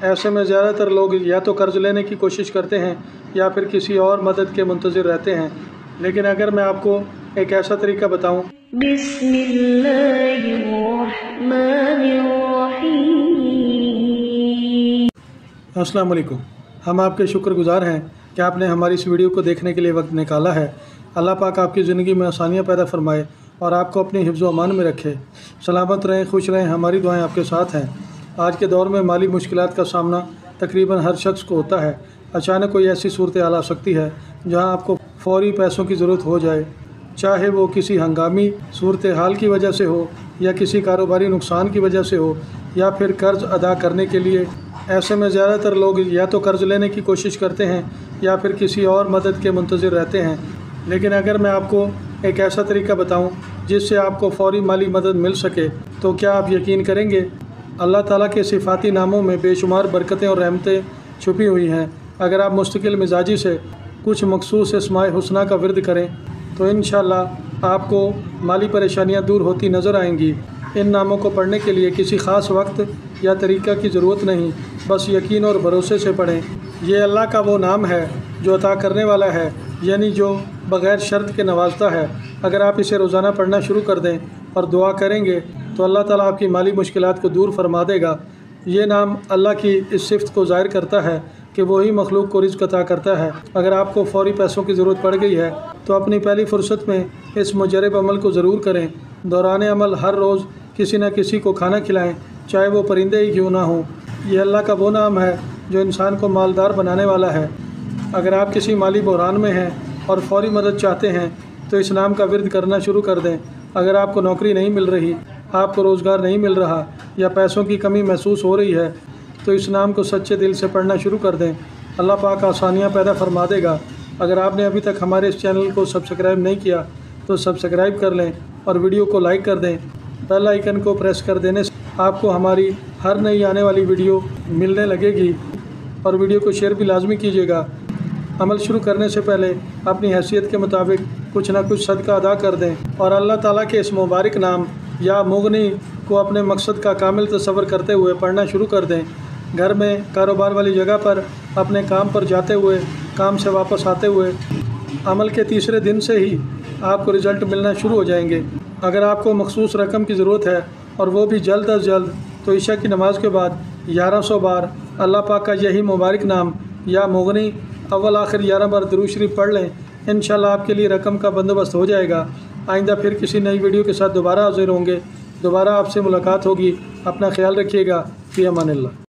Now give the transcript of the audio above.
ऐसे में ज़्यादातर लोग या तो कर्ज़ लेने की कोशिश करते हैं या फिर किसी और मदद के मुंतज़िर रहते हैं। लेकिन अगर मैं आपको एक ऐसा तरीका बताऊं, अस्सलाम वालेकुम। हम आपके शुक्रगुज़ार हैं कि आपने हमारी इस वीडियो को देखने के लिए वक्त निकाला है। अल्लाह पाक आपकी ज़िंदगी में आसानियाँ पैदा फरमाए और आपको अपनी हिफ्ज़ व अमान में रखे। सलामत रहें, खुश रहें, हमारी दुआएं आपके साथ हैं। आज के दौर में माली मुश्किलात का सामना तकरीबन हर शख्स को होता है। अचानक कोई ऐसी सूरत हाल आ सकती है जहां आपको फ़ौरी पैसों की ज़रूरत हो जाए, चाहे वो किसी हंगामी सूरत हाल की वजह से हो या किसी कारोबारी नुकसान की वजह से हो या फिर कर्ज़ अदा करने के लिए। ऐसे में ज़्यादातर लोग या तो कर्ज़ लेने की कोशिश करते हैं या फिर किसी और मदद के मुंतज़िर रहते हैं। लेकिन अगर मैं आपको एक ऐसा तरीका बताऊं जिससे आपको फ़ौरी माली मदद मिल सके, तो क्या आप यकीन करेंगे? अल्लाह ताला के सिफ़ाती नामों में बेशुमार बरकतें और रहमतें छुपी हुई हैं। अगर आप मुस्तकिल मिजाजी से कुछ मखसूस इस्माए हुस्ना का विर्द करें तो इंशाअल्लाह आपको माली परेशानियां दूर होती नज़र आएंगी। इन नामों को पढ़ने के लिए किसी ख़ास वक्त या तरीक़ा की ज़रूरत नहीं, बस यकीन और भरोसे से पढ़ें। ये अल्लाह का वो नाम है जो अता करने वाला है, यानी जो बग़ैर शर्त के नवाजता है। अगर आप इसे रोज़ाना पढ़ना शुरू कर दें और दुआ करेंगे तो अल्लाह ताला आपकी माली मुश्किलात को दूर फरमा देगा। ये नाम अल्लाह की इस सिफ़त को ज़ाहिर करता है कि वही मखलूक को रिज़्क़ अता करता है। अगर आपको फ़ौरी पैसों की ज़रूरत पड़ गई है तो अपनी पहली फ़ुर्सत में इस मुजरब अमल को ज़रूर करें। दौरान अमल हर रोज़ किसी न किसी को खाना खिलाएं, चाहे वो परिंदे ही क्यों ना हों। यह अल्लाह का वो नाम है जो इंसान को मालदार बनाने वाला है। अगर आप किसी माली बहरान में हैं और फ़ौरी मदद चाहते हैं तो इस नाम का विर्द करना शुरू कर दें। अगर आपको नौकरी नहीं मिल रही, आपको रोज़गार नहीं मिल रहा या पैसों की कमी महसूस हो रही है तो इस नाम को सच्चे दिल से पढ़ना शुरू कर दें। अल्लाह पाक आसानियाँ पैदा फरमा देगा। अगर आपने अभी तक हमारे इस चैनल को सब्सक्राइब नहीं किया तो सब्सक्राइब कर लें और वीडियो को लाइक कर दें। बेल आइकन को प्रेस कर देने से आपको हमारी हर नई आने वाली वीडियो मिलने लगेगी। और वीडियो को शेयर भी लाजमी कीजिएगा। अमल शुरू करने से पहले अपनी हैसियत के मुताबिक कुछ ना कुछ सदका अदा कर दें और अल्लाह ताला के इस मुबारक नाम या मुगनी को अपने मकसद का कामिल तसव्वुर करते हुए पढ़ना शुरू कर दें। घर में, कारोबार वाली जगह पर, अपने काम पर जाते हुए, काम से वापस आते हुए अमल के तीसरे दिन से ही आपको रिज़ल्ट मिलना शुरू हो जाएंगे। अगर आपको मखसूस रकम की ज़रूरत है और वो भी जल्द अज जल्द, तो इशा की नमाज़ के बाद 1100 बार अल्लाह पाक का यही मुबारक नाम या मुगनी अव्वल आखिर 11 बार दुरूद शरीफ पढ़ लें। इंशाअल्लाह आपके लिए रकम का बंदोबस्त हो जाएगा। आइंदा फिर किसी नई वीडियो के साथ दोबारा हाज़िर होंगे। दोबारा आपसे मुलाकात होगी। अपना ख्याल रखिएगा। फ़ी अमानिल्लाह।